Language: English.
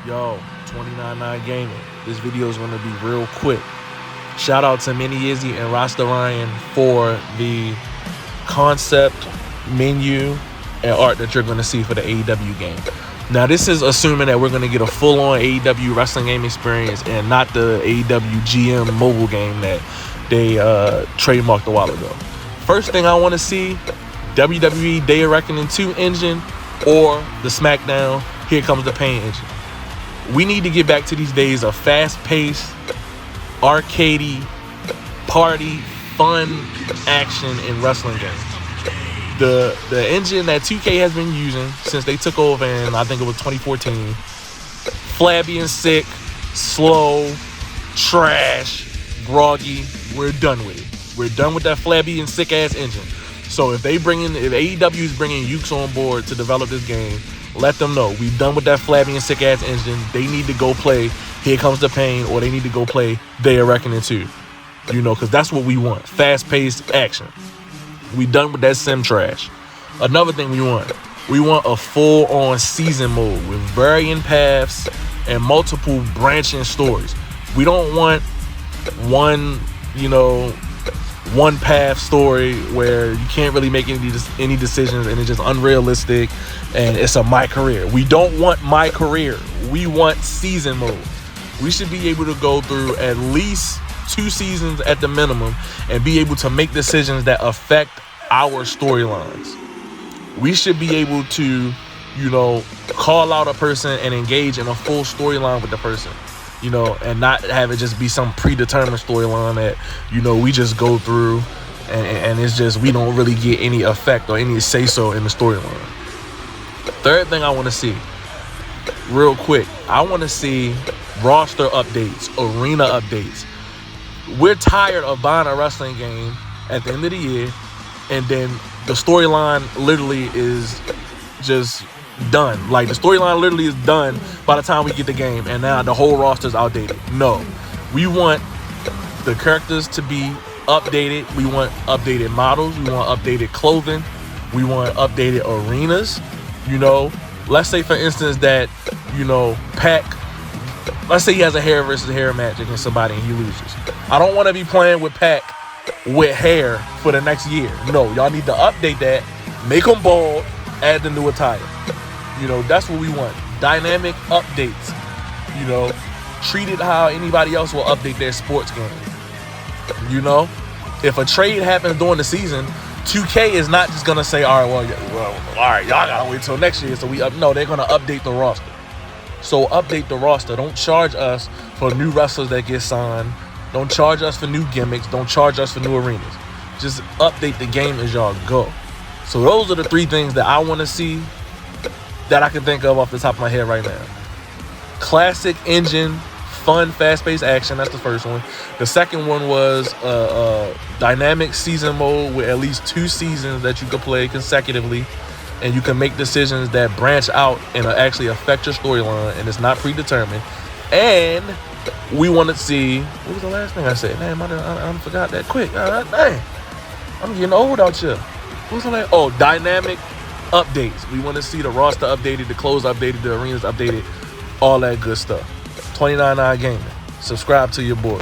Yo, 29.9 Gaming. This video is going to be real quick. Shout out to Mini Izzy and Rasta Ryan for the concept, menu, and art that you're going to see for the AEW game. Now, this is assuming that we're going to get a full-on AEW wrestling game experience and not the AEW GM mobile game that they trademarked a while ago. First thing I want to see, WWE Day of Reckoning 2 engine or the SmackDown Here Comes the Pain engine. We need to get back to these days of fast-paced, arcadey, party, fun action in wrestling games. The engine that 2K has been using since they took over in, I think it was 2014, flabby and sick, slow, trash, groggy. We're done with it. We're done with that flabby and sick-ass engine. So if AEW is bringing Ukes on board to develop this game, let them know we've done with that flabby and sick-ass engine. They need to go play Here Comes the Pain, or they need to go play Day of Reckoning 2. You know, because that's what we want. Fast-paced action. We done with that sim trash. Another thing we want a full-on season mode with varying paths and multiple branching stories. We don't want one path story where you can't really make any decisions and it's just unrealistic and it's a my career. We don't want my career. We want season mode. We should be able to go through at least 2 seasons at the minimum and be able to make decisions that affect our storylines. We should be able to, call out a person and engage in a full storyline with the person. And not have it just be some predetermined storyline that, we just go through and it's just, we don't really get any effect or any say-so in the storyline. Third thing I want to see, real quick, I want to see roster updates, arena updates. We're tired of buying a wrestling game at the end of the year and then the storyline literally is just done. Like, the storyline literally is done by the time we get the game, and now the whole roster's outdated. No, we want the characters to be updated. We want updated models. We want updated clothing. We want updated arenas. Let's say, for instance, that Pac, let's say he has a hair versus hair match against somebody and he loses. I don't want to be playing with Pac with hair for the next year. No, y'all need to update that, make him bald, add the new attire. That's what we want. Dynamic updates. Treat it how anybody else will update their sports game. If a trade happens during the season, 2K is not just going to say, all right, y'all got to wait till next year. So no, they're going to update the roster. So update the roster. Don't charge us for new wrestlers that get signed. Don't charge us for new gimmicks. Don't charge us for new arenas. Just update the game as y'all go. So those are the 3 things that I want to see that I can think of off the top of my head right now. Classic engine, fun, fast-paced action. That's the first one. The second one was dynamic season mode with at least 2 seasons that you can play consecutively, and you can make decisions that branch out and actually affect your storyline, and it's not predetermined. And we want to see, what was the last thing I said? Damn, I forgot that quick. Dang, I'm getting old out here. What was the last? Oh, dynamic updates. We want to see the roster updated, the clothes updated, the arenas updated, all that good stuff. 29.9 Gaming. Subscribe to your boy.